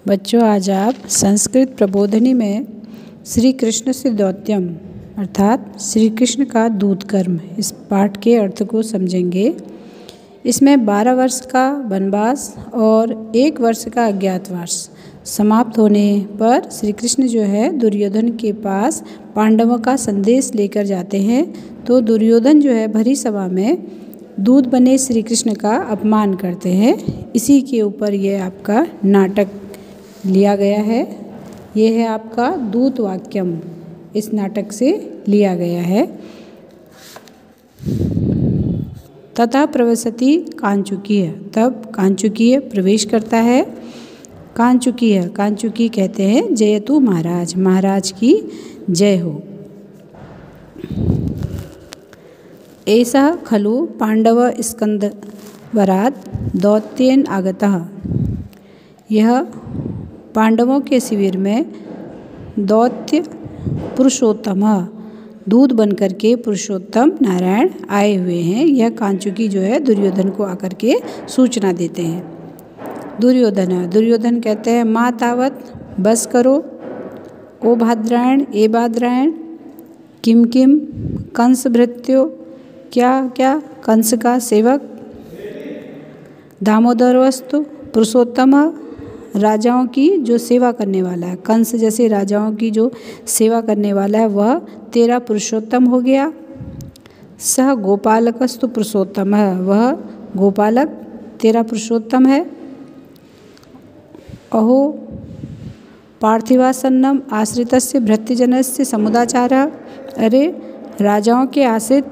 बच्चों, आज आप संस्कृत प्रबोधिनी में श्री कृष्ण से दौत्यम अर्थात श्री कृष्ण का दूत कर्म इस पाठ के अर्थ को समझेंगे। इसमें 12 वर्ष का वनवास और 1 वर्ष का अज्ञातवास समाप्त होने पर श्री कृष्ण जो है दुर्योधन के पास पांडवों का संदेश लेकर जाते हैं। तो दुर्योधन जो है भरी सभा में दूत बने श्री कृष्ण का अपमान करते हैं। इसी के ऊपर ये आपका नाटक लिया गया है। ये है आपका दूत वाक्यम, इस नाटक से लिया गया है। तथा प्रवसति कांचुकीय, तब कांचुकीय प्रवेश करता है। कांचुकीय, कांचुकी कहते हैं जयतु महाराज, महाराज की जय हो। ऐसा खलु पांडव स्कंदवरात दौत्येन आगतः, यह पांडवों के शिविर में दौत्य पुरुषोत्तम दूत बनकर के पुरुषोत्तम नारायण आए हुए हैं। यह कांचुकी जो है दुर्योधन को आकर के सूचना देते हैं। दुर्योधन कहते हैं माँ तावत, बस करो ओ भाद्रायण, ए भाद्रायण, किम किम कंस भृत्यो, क्या क्या कंस का सेवक, दामोदर वस्तु पुरुषोत्तम, राजाओं की जो सेवा करने वाला है, कंस जैसे राजाओं की जो सेवा करने वाला है वह तेरा पुरुषोत्तम हो गया। सह गोपालकस्तु पुरुषोत्तम है, वह गोपालक तेरा पुरुषोत्तम है। अहो पार्थिवासन्नम आश्रितस्य भृत्यजनस्य समुदाचार, अरे राजाओं के आश्रित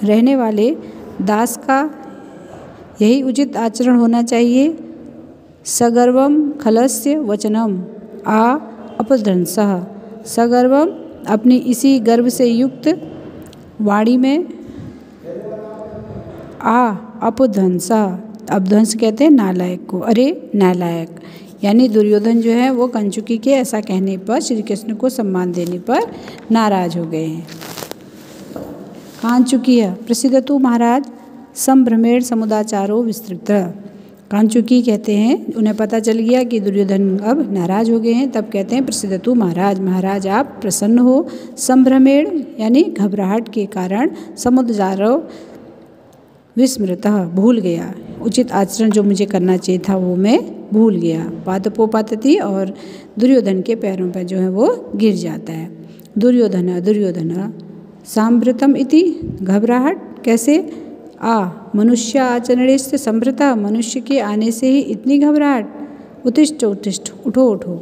रहने वाले दास का यही उचित आचरण होना चाहिए। सगर्वम खलस्य वचनम आ अपध्वंसः, सगर्वम अपनी इसी गर्व से युक्त वाणी में, आ अपध्वंसः, अपध्वंस कहते हैं नालायक को, अरे नालायक, यानी दुर्योधन जो है वो कंचुकी के ऐसा कहने पर, श्री कृष्ण को सम्मान देने पर नाराज हो गए हैं। कांचुकीय प्रसिद्धतु महाराज संभ्रमेण समुदाचारो विस्तृत, कांचुकी कहते हैं उन्हें पता चल गया कि दुर्योधन अब नाराज हो गए हैं, तब कहते हैं प्रसिद्धतु महाराज, महाराज आप प्रसन्न हो। संभ्रमेण यानी घबराहट के कारण, समुदाचारो विस्मृतः भूल गया, उचित आचरण जो मुझे करना चाहिए था वो मैं भूल गया। पादपोपातति, और दुर्योधन के पैरों पर जो है वो गिर जाता है। दुर्योधन सांभृतम इति, घबराहट कैसे, मनुष्य आचरणेस्य संभृता, मनुष्य के आने से ही इतनी घबराहट। उत्तिष्ठ उत्तिष्ठ, उठो उठो।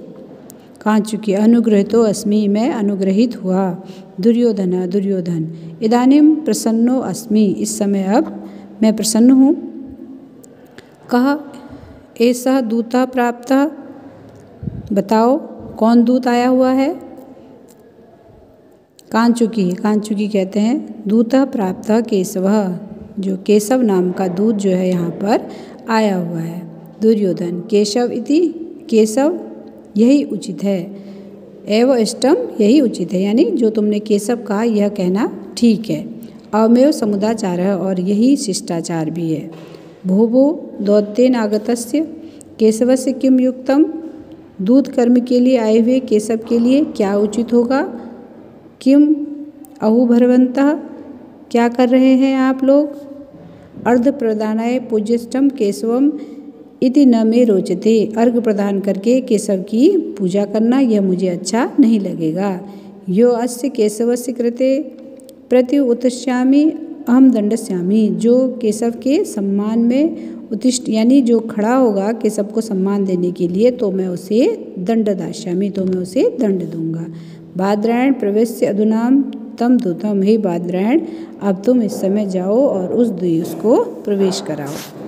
कांचुकी अनुग्रहितो अस्मि, मैं अनुग्रहित हुआ। दुर्योधन इदानीं प्रसन्नो अस्मि, इस समय अब मैं प्रसन्न हूँ। कह एषः दूतः प्राप्तः, बताओ कौन दूत आया हुआ है। कांचुकी कहते हैं दूतः प्राप्तः केशवः, जो केशव नाम का दूत जो है यहाँ पर आया हुआ है। दुर्योधन केशव इति, केशव यही उचित है। एव इष्टम, यही उचित है, यानी जो तुमने केशव कहा यह कहना ठीक है। अवमेव समुदाचार है, और यही शिष्टाचार भी है। भो दौत्येन आगतस्य केशवस्य किम युक्तम, दूत कर्म के लिए आए हुए केशव के लिए क्या उचित होगा। किम अहु भरवंतः, क्या कर रहे हैं आप लोग। अर्घ प्रदानाय पूज्यष्टम केशवम इति न मे रोचते, अर्घ प्रदान करके केशव की पूजा करना यह मुझे अच्छा नहीं लगेगा। यो अस्य केशवस्य कृते प्रति उत्तिष्यामि अहम दंडस्यामि, जो केशव के सम्मान में उत्तिष्ठ यानी जो खड़ा होगा केशव को सम्मान देने के लिए, तो मैं उसे दंड दास्यामि, तो मैं उसे दंड दूंगा। भाद्रायण प्रवेश्य अधुनाम तम दूतम, हे भाद्रायण अब तुम इस समय जाओ और उस दूत को प्रवेश कराओ।